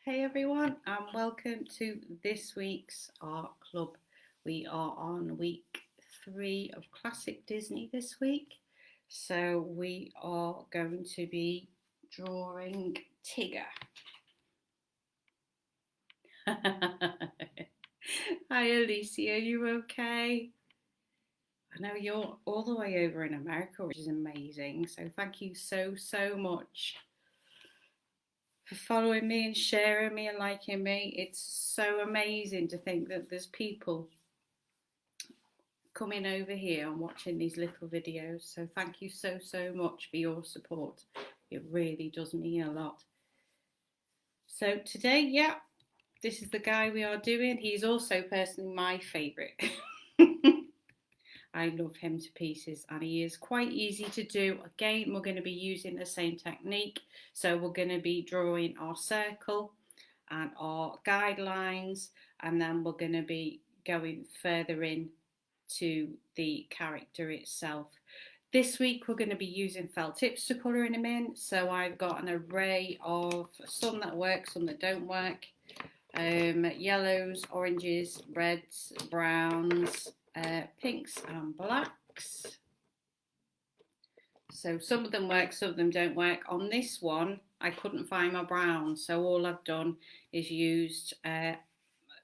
Hey everyone, and welcome to this week's Art Club. We are on week 3 of Classic Disney this week. So we are going to be drawing Tigger. Hi Alicia, are you okay? I know you're all the way over in America, which is amazing. So thank you so much for following me and sharing me and liking me. It's so amazing to think that there's people coming over here and watching these little videos. So thank you so much for your support. It really does mean a lot. So today, yeah, this is the guy we are doing. He's also personally my favourite. I love him to pieces and he is quite easy to do. Again, we're going to be using the same technique. So we're going to be drawing our circle and our guidelines, and then we're going to be going further in to the character itself. This week we're going to be using felt tips to colour him in. So I've got an array of some that work, some that don't work. Yellows, oranges, reds, browns, pinks and blacks. So some of them work, some of them don't work. On this one, I couldn't find my brown, so all I've done is used a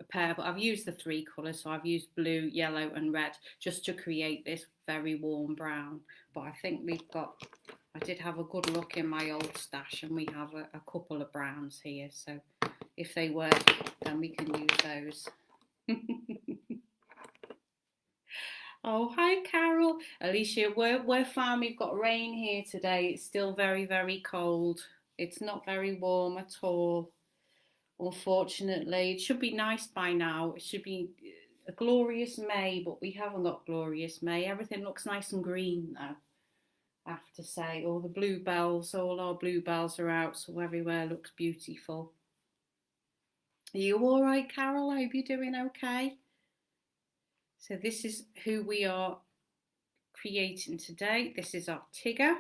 pair, but I've used the 3 colours, so I've used blue, yellow and red just to create this very warm brown. But I think I did have a good look in my old stash and we have a couple of browns here, so if they work then we can use those. Oh, hi Carol. Alicia, we're fine. We've got rain here today. It's still very cold. It's not very warm at all. Unfortunately, it should be nice by now. It should be a glorious May, but we haven't got glorious May. Everything looks nice and green now, I have to say. All our bluebells are out, so everywhere looks beautiful. Are you all right, Carol? I hope you're doing okay. So this is who we are creating today. This is our Tigger.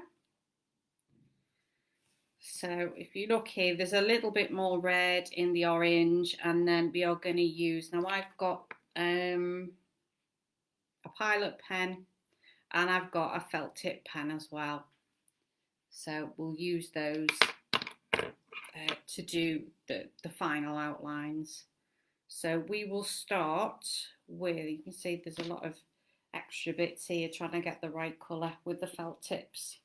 So if you look here, there's a little bit more red in the orange, and then we are going to use, now I've got a pilot pen and I've got a felt tip pen as well. So we'll use those to do the final outlines. So we will start with, you can see there's a lot of extra bits here trying to get the right colour with the felt tips.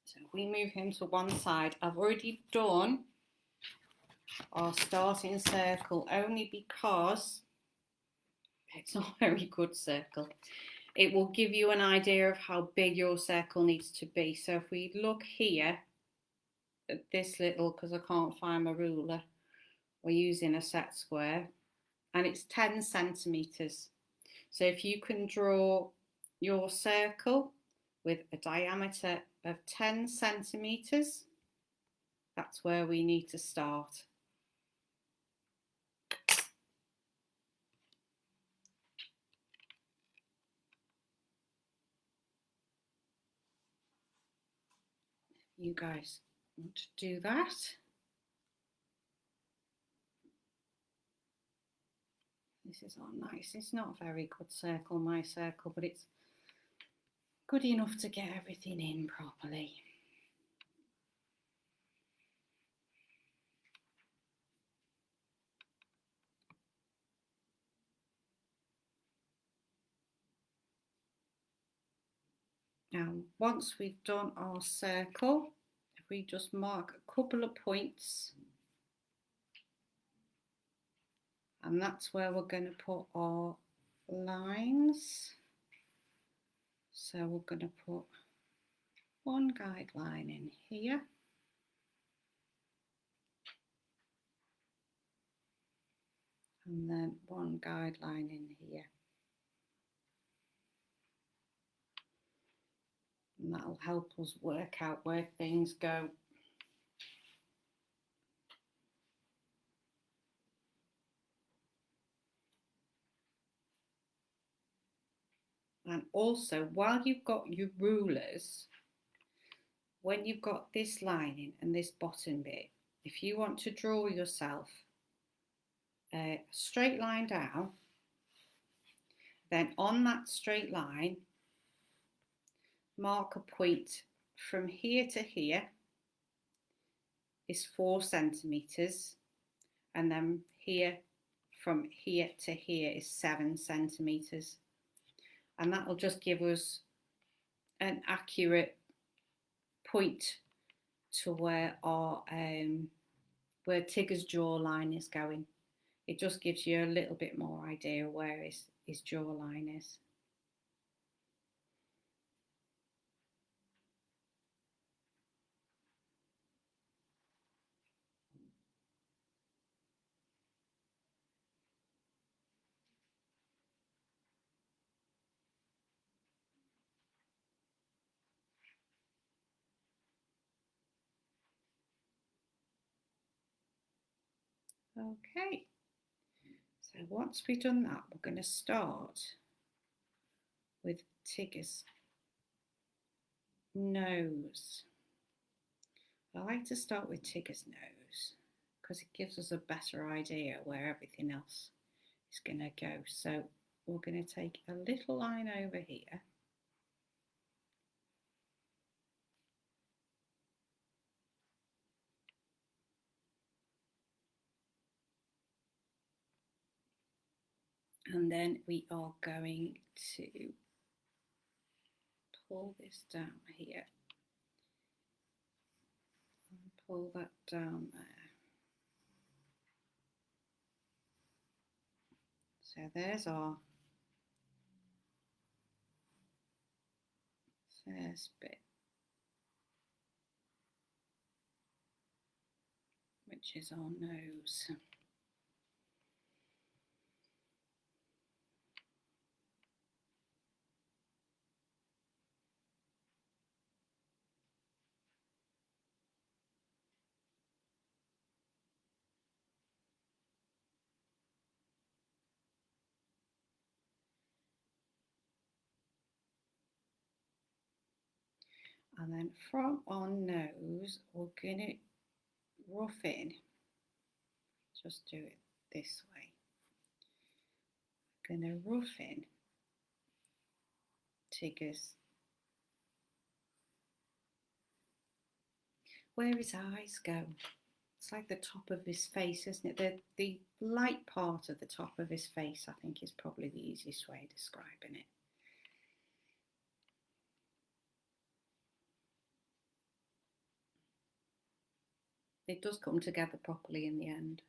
So we move him to one side. I've already done our starting circle only because it's not a very good circle. It will give you an idea of how big your circle needs to be. So if we look here at this little, because I can't find my ruler, we're using a set square and it's 10 centimetres. So if you can draw your circle with a diameter of 10 centimetres, that's where we need to start. You guys want to do that? This is all nice. It's not a very good circle, my circle, but it's good enough to get everything in properly. Now, once we've done our circle, if we just mark a couple of points, and that's where we're going to put our lines. So we're going to put one guideline in here. And then one guideline in here. And that'll help us work out where things go. And also, while you've got your rulers, when you've got this lining and this bottom bit, if you want to draw yourself a straight line down, then on that straight line, mark a point from here to here is 4 centimetres, and then here from here to here is 7 centimetres, and that will just give us an accurate point to where our where Tigger's jawline is going. It just gives you a little bit more idea where his jawline is. Okay, so once we've done that, we're going to start with Tigger's nose. I like to start with Tigger's nose because it gives us a better idea where everything else is going to go. So we're going to take a little line over here. And then we are going to pull this down here. And pull that down there. So there's our first bit, which is our nose. And then from our nose, we're going to rough in. Just do it this way. We're going to rough in Tigger's, where his eyes go. It's like the top of his face, isn't it? The light part of the top of his face, I think, is probably the easiest way of describing it. It does come together properly in the end.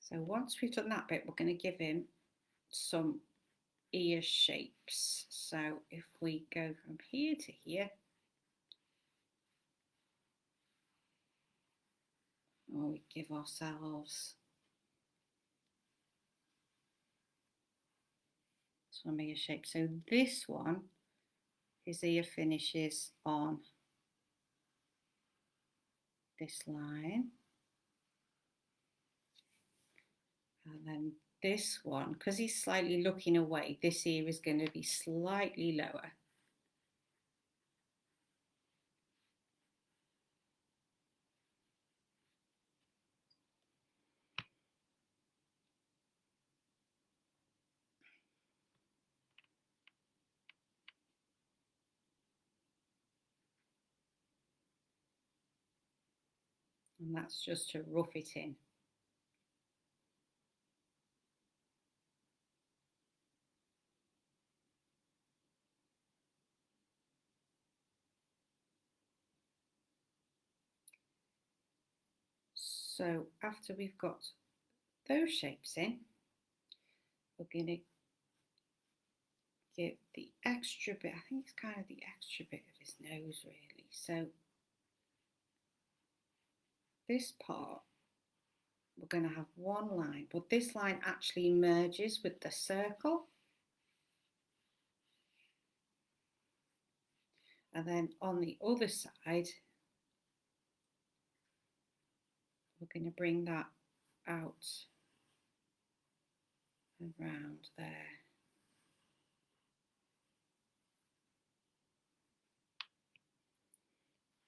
So once we've done that bit, we're going to give him some ear shapes. So if we go from here to here, or we give ourselves some ear shapes. So this one, his ear finishes on this line. And then this one, because he's slightly looking away, this ear is going to be slightly lower. And that's just to rough it in. So after we've got those shapes in, we're going to get the extra bit. I think it's kind of the extra bit of his nose, really. So this part, we're going to have one line, but this line actually merges with the circle. And then on the other side, we're going to bring that out around there.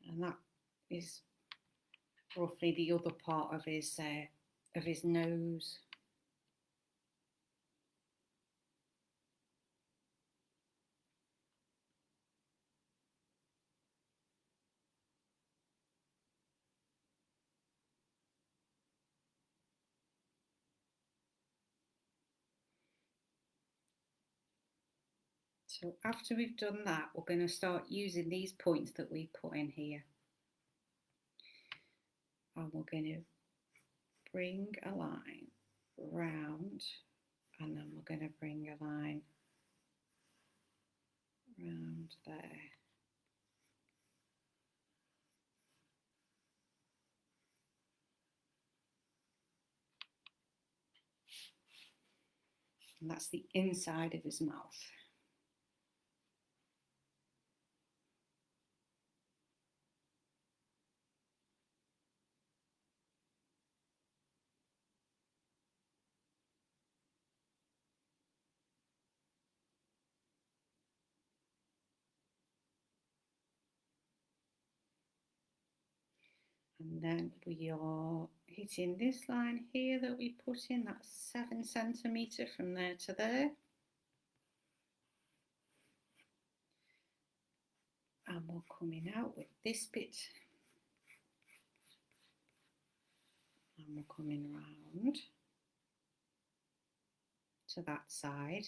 And that is roughly the other part of his nose. So after we've done that, we're going to start using these points that we put in here. And we're going to bring a line round, and then we're going to bring a line round there. And that's the inside of his mouth. And then we are hitting this line here that we put in, that's 7 centimetres from there to there. And we're coming out with this bit. And we're coming round to that side.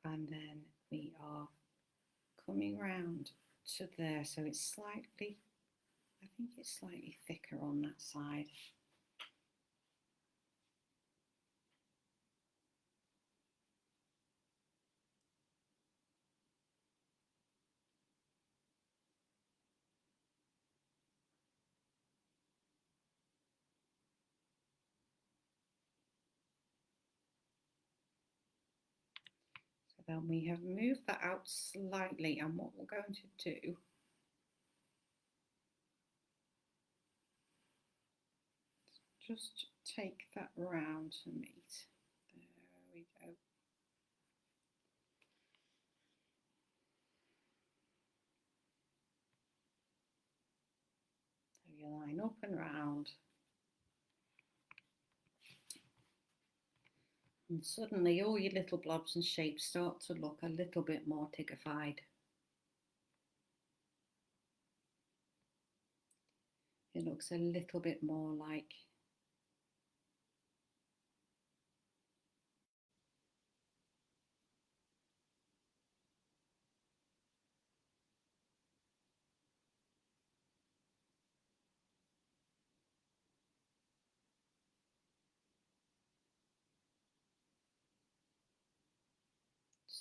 And then we are coming round to there, so it's slightly, I think it's slightly thicker on that side. So then we have moved that out slightly, and what we're going to do just take that round to meet. There we go. So you line up and round. And suddenly all your little blobs and shapes start to look a little bit more tiggified. It looks a little bit more like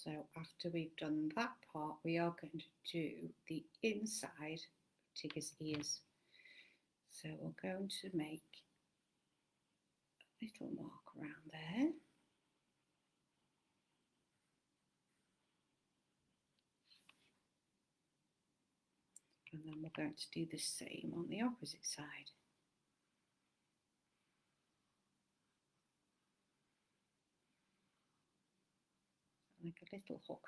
so after we've done that part, we are going to do the inside of Tigger's ears. So we're going to make a little mark around there. And then we're going to do the same on the opposite side. Like a little hook.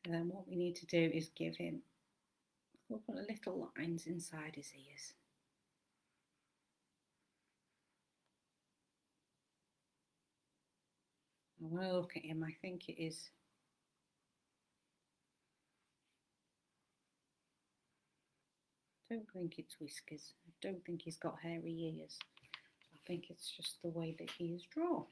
And then what we need to do is give him a couple of little lines inside his ears. And when I look at him, I think it is I don't think it's whiskers. I don't think he's got hairy ears. I think it's just the way that he is drawn.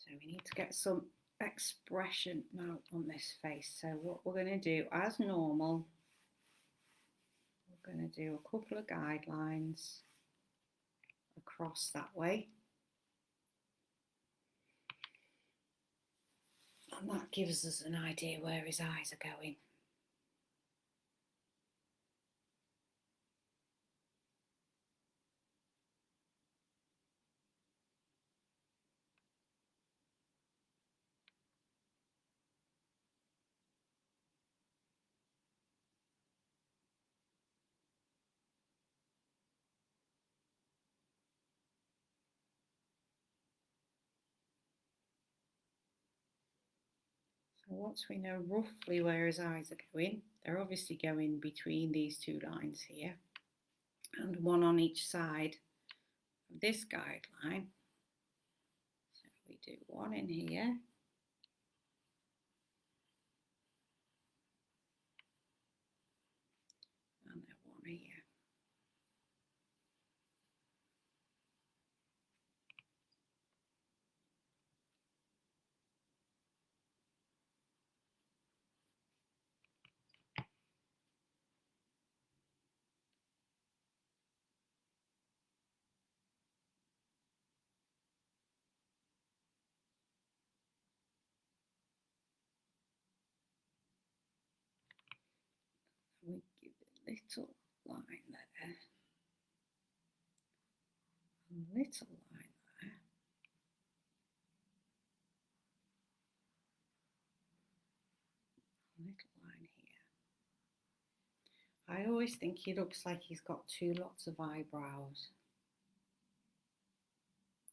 So we need to get some expression now on this face. So what we're going to do, as normal, we're going to do a couple of guidelines across that way. And that gives us an idea where his eyes are going. So once we know roughly where his eyes are going, they're obviously going between these two lines here, and one on each side of this guideline. So we do one in here, and then one here. We give a little line there, a little line there, a little line here. I always think he looks like he's got two lots of eyebrows.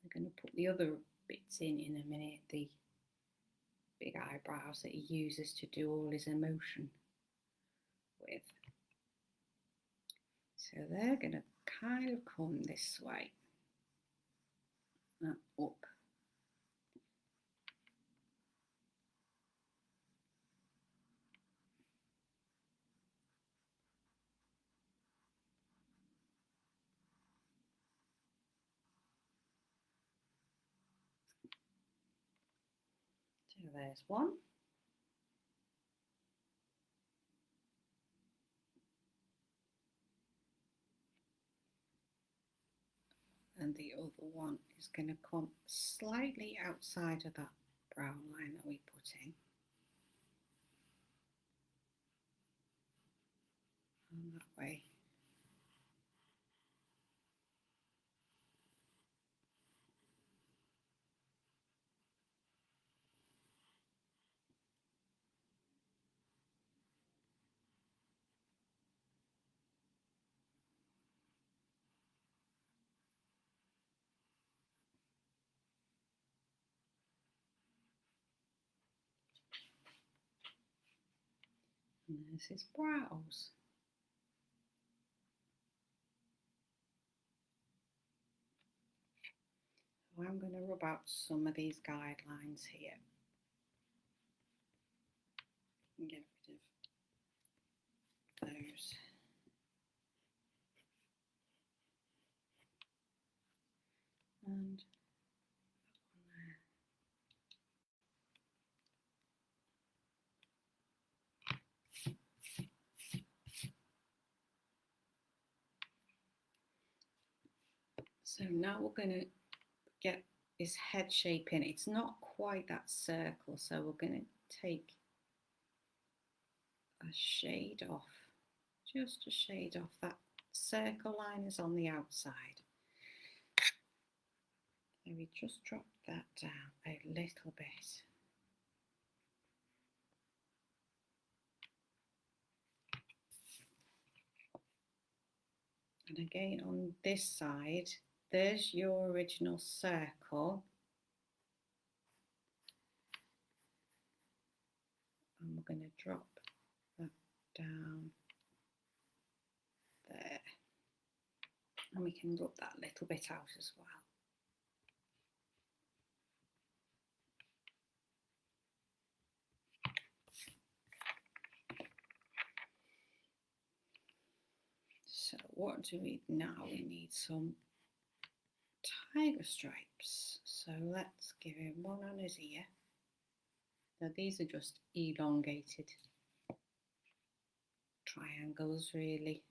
I'm going to put the other bits in a minute, the big eyebrows that he uses to do all his emotion with. So they're going to kind of come this way and up. So there's one. And the other one is going to come slightly outside of that brown line that we put in. And that way. And there's his brows. So I'm going to rub out some of these guidelines here. And get rid of those. And so now we're going to get his head shape in. It's not quite that circle, so we're going to take a shade off, just a shade off. That circle line is on the outside. Maybe just drop that down a little bit. And again on this side, there's your original circle. And we're going to drop that down there. And we can rub that a little bit out as well. So what do we now? We need some tiger stripes. So let's give him one on his ear. Now these are just elongated triangles really.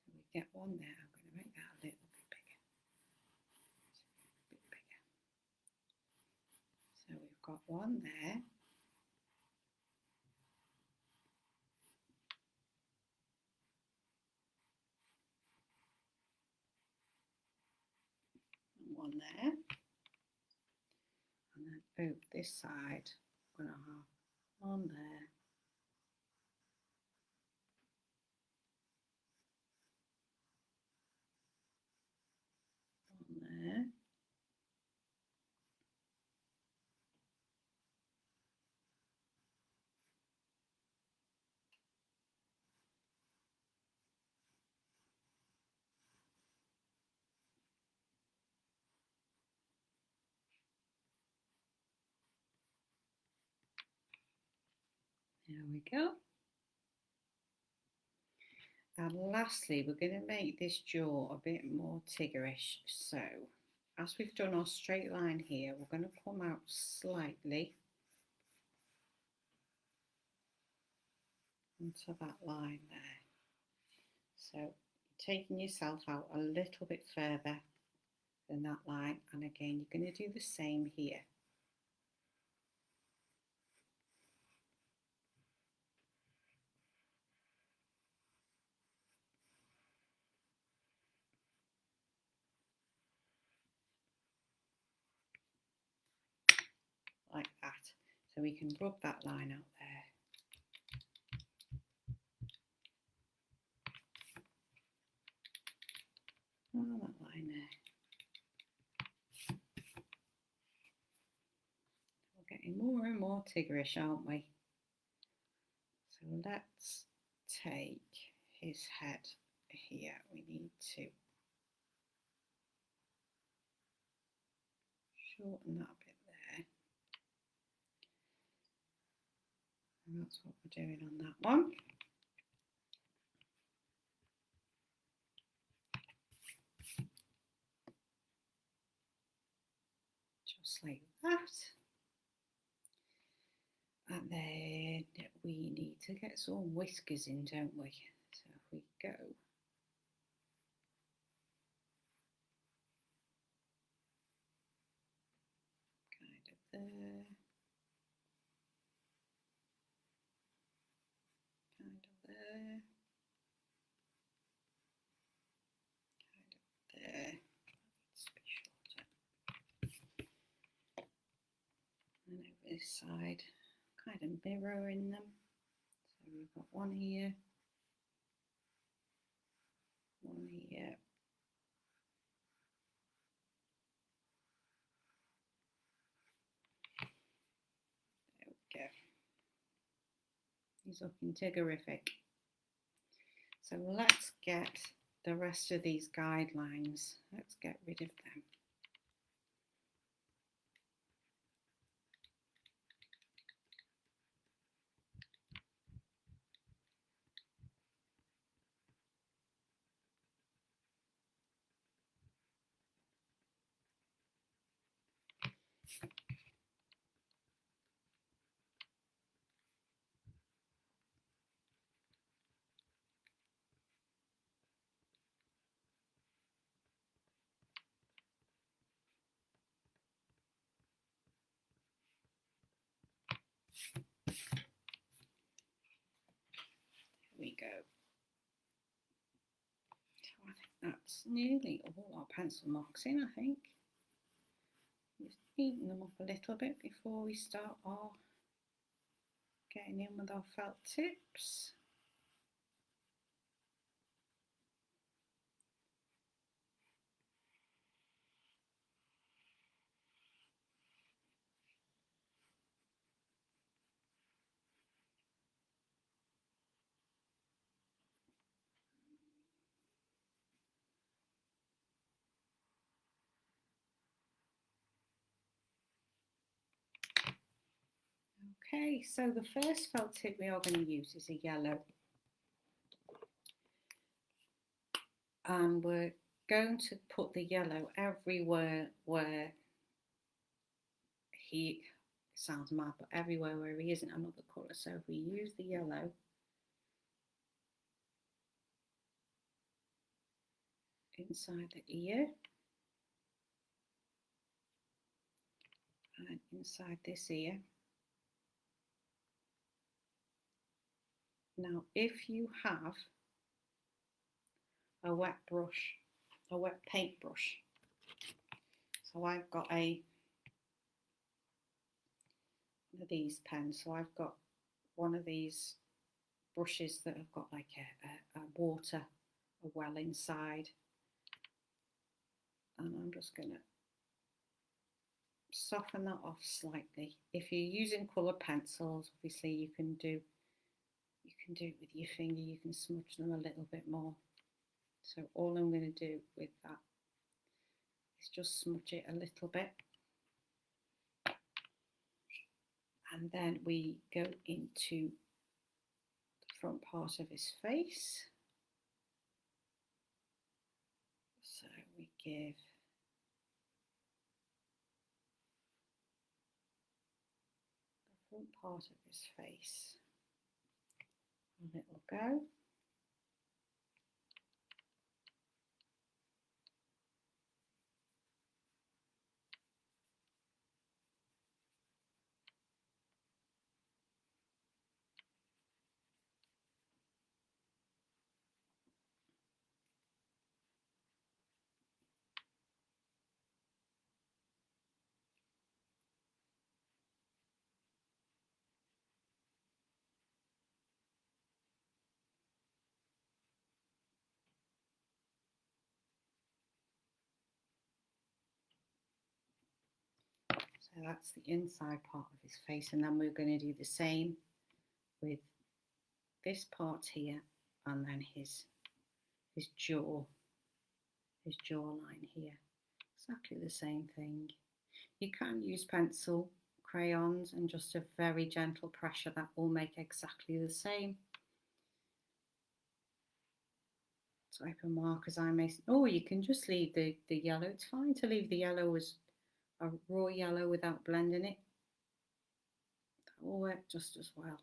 So we get one there. I'm going to make that a little bit bigger. So we've got one there. And one there. And then over this side, I'm going to have one there. One there. There we go. And lastly, we're going to make this jaw a bit more Tiggerish. So, as we've done our straight line here, we're going to come out slightly onto that line there. So, taking yourself out a little bit further than that line. And again, you're going to do the same here. Like that. So we can rub that line out there. Oh, that line there. We're getting more and more Tiggerish, aren't we? So let's take his head here. We need to shorten that bit there. And that's what we're doing on that one. Just like that. And then we need to get some whiskers in, don't we? So if we go kind of there, kind of there, kind of there. Let's be shorter. And over this side, kind of mirroring them. So we've got one here, one here. There we go. He's looking Tiggerific. So let's get the rest of these guidelines. Let's get rid of them. We go. So I think that's nearly all our pencil marks in, I think. Just neaten them up a little bit before we start our getting in with our felt tips. Okay, so the first felt tip we are going to use is a yellow. And we're going to put the yellow everywhere where he, sounds mad, but everywhere where he isn't another colour. So if we use the yellow inside the ear and inside this ear. Now if you have a wet brush, a wet paintbrush, so I've got one of these pens, so I've got one of these brushes that have got like a water, a well inside, and I'm just going to soften that off slightly. If you're using coloured pencils, obviously you can do it with your finger, you can smudge them a little bit more. So all I'm going to do with that is just smudge it a little bit. And then we go into the front part of his face. So we give the front part of his face a little go. So that's the inside part of his face, and then we're going to do the same with this part here, and then his jaw, his jawline here. Exactly the same thing. You can use pencil, crayons, and just a very gentle pressure, that will make exactly the same type of markers I may. Or you can just leave the yellow. It's fine to leave the yellow as a raw yellow without blending it. That will work just as well.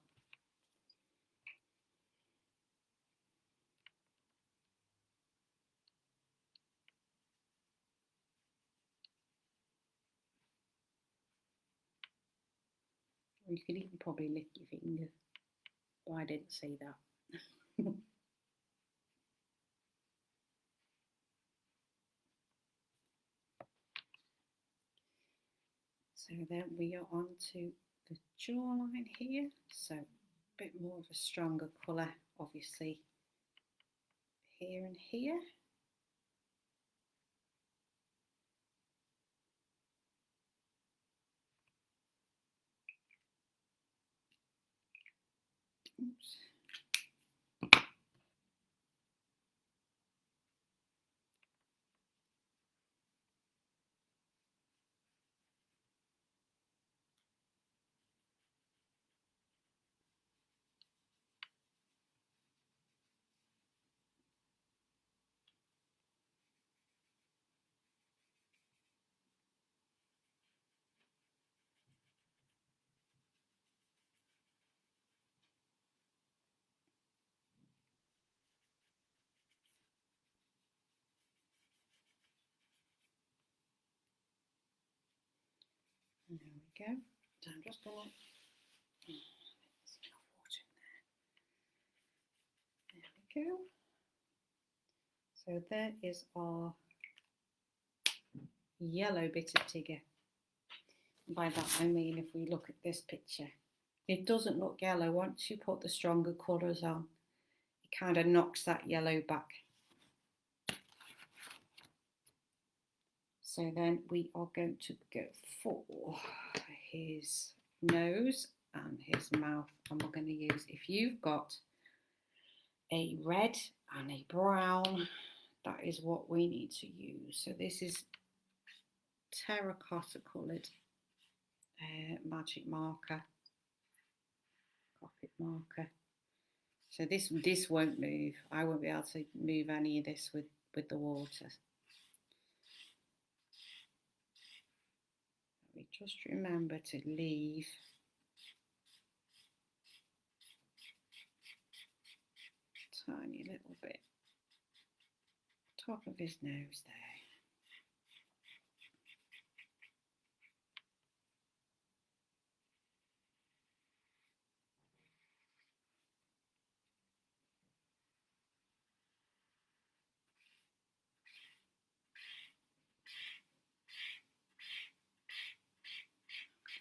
Or you could even probably lick your finger, but I didn't say that. So then we are on to the jawline here. So a bit more of a stronger colour, obviously, here and here. Oops. And there we go. So I'm just going to, there's enough water in there. There we go. So there is our yellow bit of Tigger. By that I mean, if we look at this picture, it doesn't look yellow. Once you put the stronger colours on, it kind of knocks that yellow back. So then we are going to go for his nose and his mouth, and we're going to use, if you've got a red and a brown, that is what we need to use. So this is terracotta coloured magic marker, pocket marker. So this won't move. I won't be able to move any of this with the water. we just remember to leave a tiny little bit top of his nose there.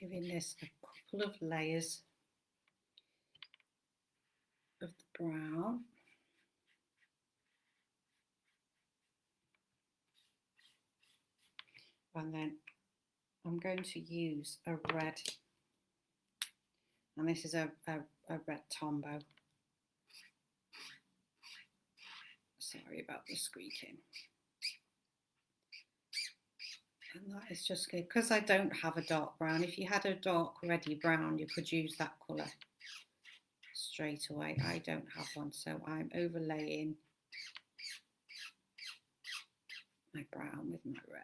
Giving this a couple of layers of the brown. And then I'm going to use a red, and this is a red Tombow. Sorry about the squeaking. And that is just good, because I don't have a dark brown. If you had a dark reddy brown, you could use that colour straight away. I don't have one, so I'm overlaying my brown with my red.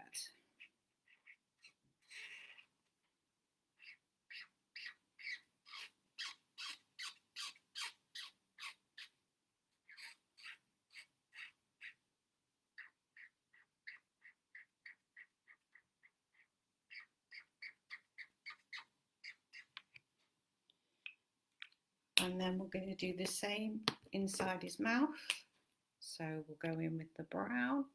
And then we're going to do the same inside his mouth. So we'll go in with the brown.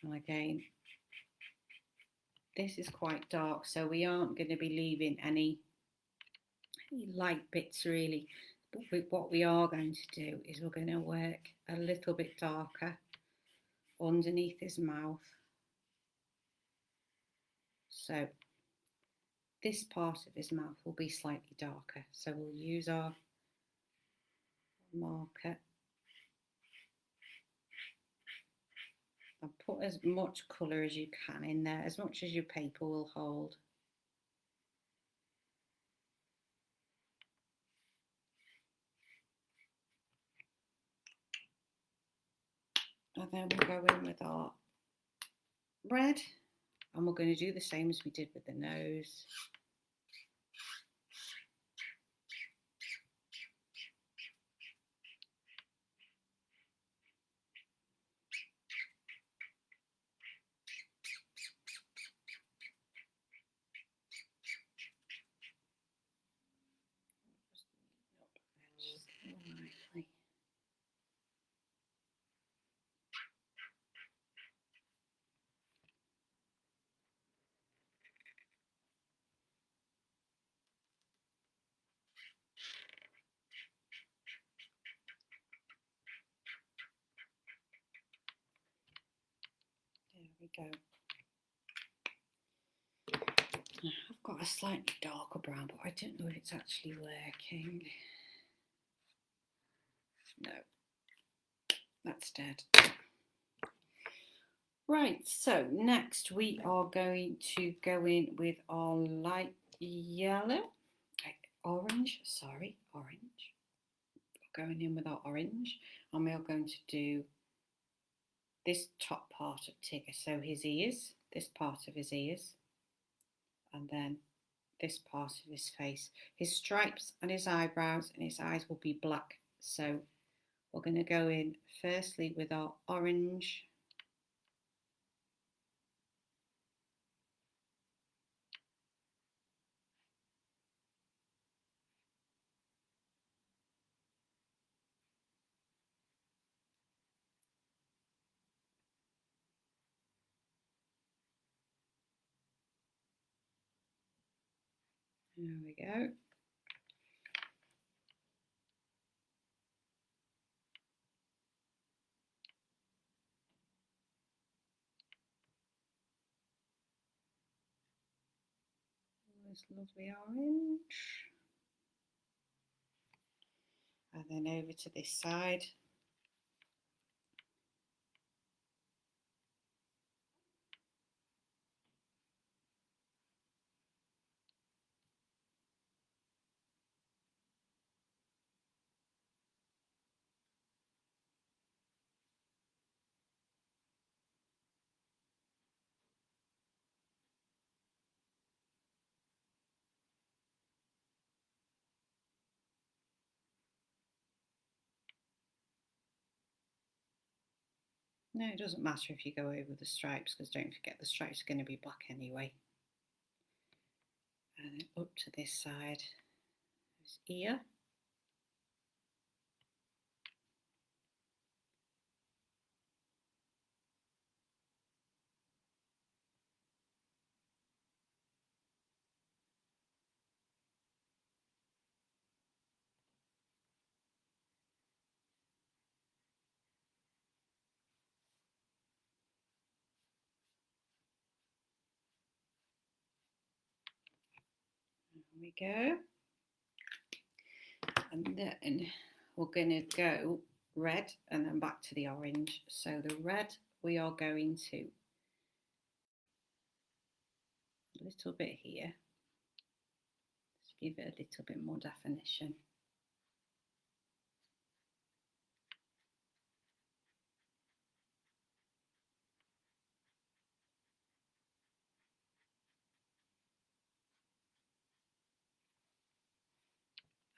And again, this is quite dark, so we aren't going to be leaving any light bits really. But what we are going to do is we're going to work a little bit darker underneath his mouth. So this part of his mouth will be slightly darker. So we'll use our marker and put as much colour as you can in there, as much as your paper will hold. And then we'll go in with our red, and we're going to do the same as we did with the nose. There we go. I've got a slightly darker brown, but I don't know if it's actually working. No, that's dead. Right, so next we are going to go in with our light yellow, orange. We're going in with our orange, and we are going to do this top part of Tigger, so his ears, this part of his ears, and then this part of his face. His stripes and his eyebrows and his eyes will be black. So we're going to go in firstly with our orange. There we go. This lovely orange. And then over to this side. No, it doesn't matter if you go over the stripes, because don't forget the stripes are going to be black anyway. And then up to this side, this ear. There we go. And then we're going to go red and then back to the orange. So the red we are going to a little bit here. Let's give it a little bit more definition.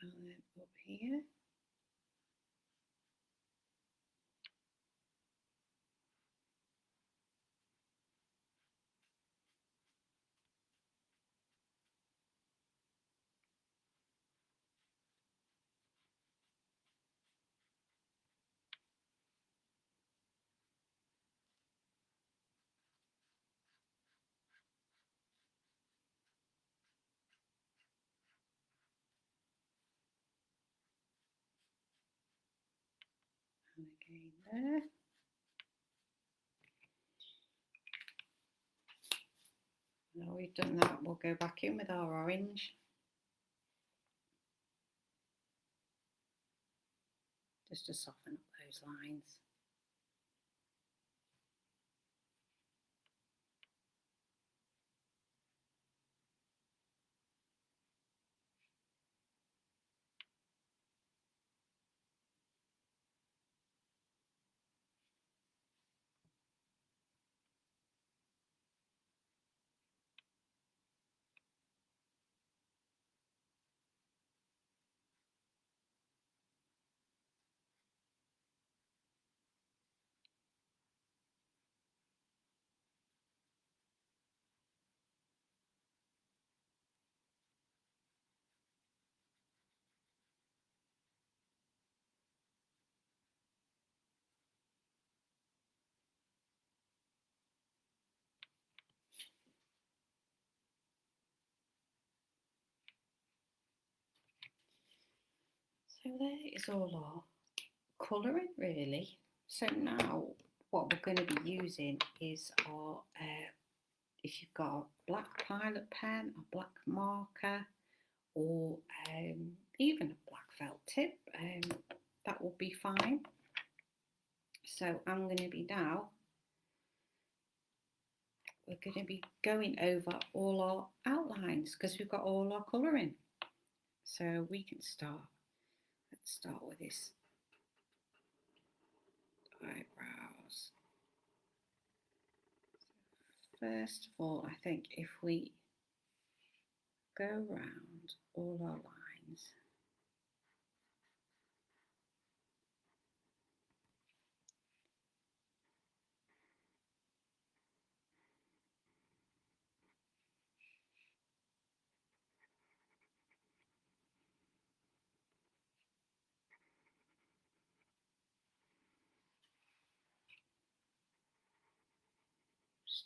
And then up here. And again there. Now we've done that, we'll go back in with our orange. Just to soften up those lines. So there is all our colouring really. So now what we're going to be using is our, if you've got a black pilot pen, a black marker, or even a black felt tip, that will be fine. So I'm going to be now, we're going to be going over all our outlines because we've got all our colouring. So we can start, let's start with this eyebrows. First of all, I think if we go around all our lines,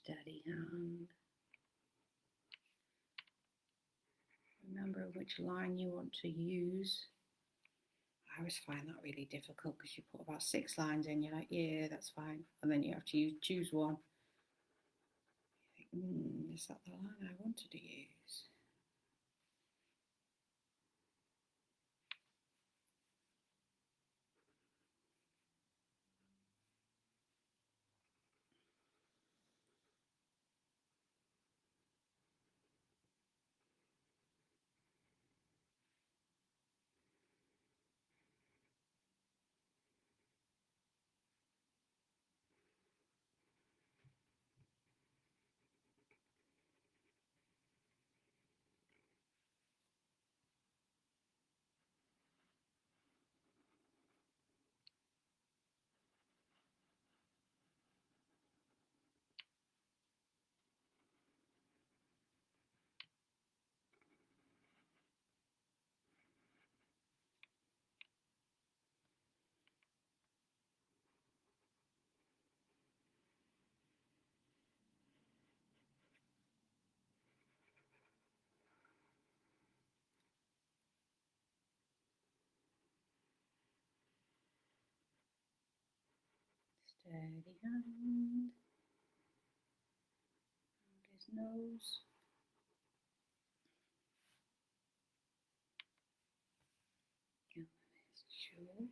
steady hand. Remember which line you want to use. I always find that really difficult because you put about 6 lines in, you're like, yeah, that's fine. And then you have to choose one. You think, is that the line I wanted to use? Steady hand. And his nose. And his jaw.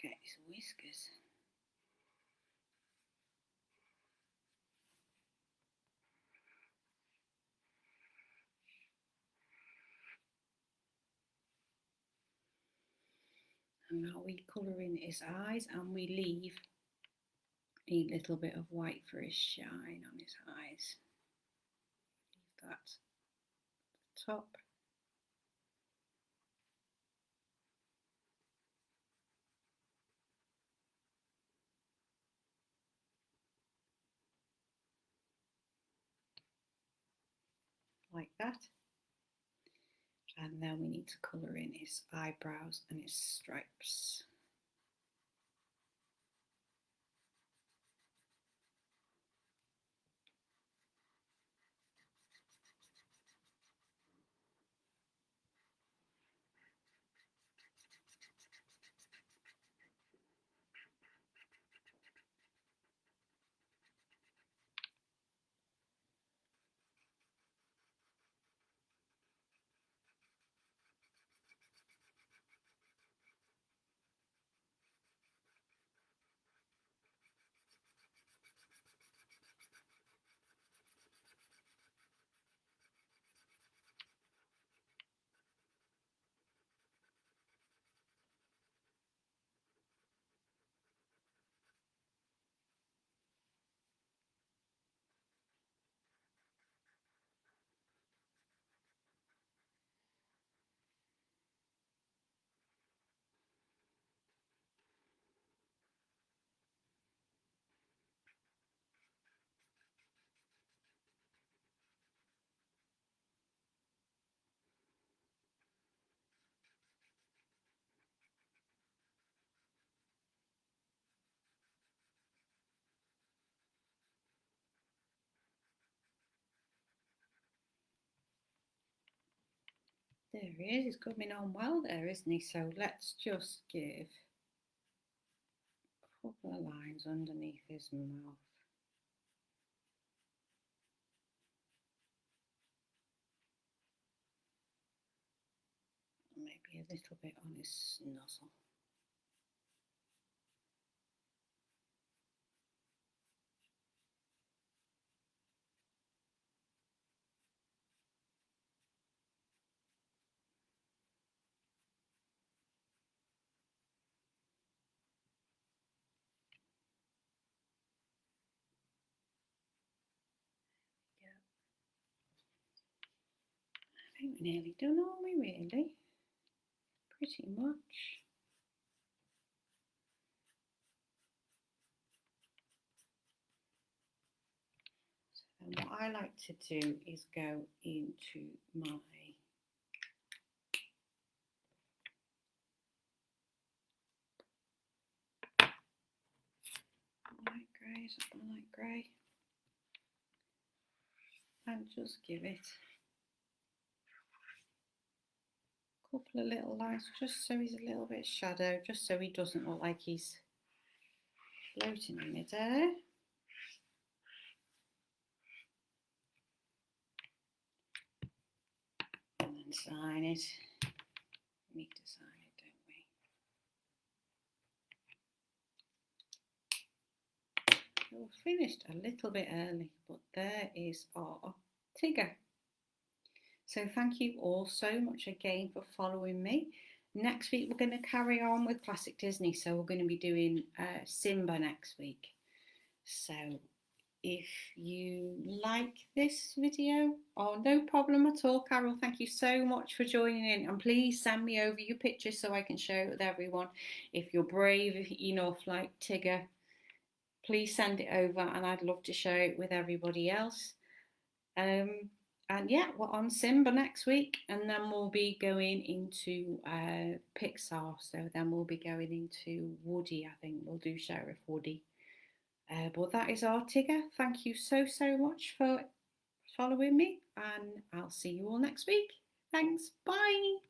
Get his whiskers. And now we colour in his eyes and we leave a little bit of white for his shine on his eyes. Leave that at the top. Like that. And then we need to colour in his eyebrows and his stripes. There he is, he's coming on well there, isn't he? So let's just give a couple of lines underneath his mouth. Maybe a little bit on his nozzle. I think we're nearly done, aren't we, really? Pretty much. So then what I like to do is go into my light grey, something like grey, and just give it a couple of little lines just so he's a little bit shadowed, just so he doesn't look like he's floating in midair. And then sign it. We need to sign it, don't we? We're finished a little bit early, but there is our Tigger. So thank you all so much again for following me. next week we're going to carry on with classic Disney, so we're going to be doing Simba next week. So if you like this video, oh, no problem at all, Carol, thank you so much for joining in, and please send me over your pictures so I can share it with everyone. If you're brave enough like Tigger, please send it over and I'd love to share it with everybody else. And yeah, we're on Simba next week, and then we'll be going into Pixar. So then we'll be going into Woody. I think we'll do Sheriff Woody. But that is our Tigger. Thank you so much for following me, and I'll see you all next week. Thanks. Bye.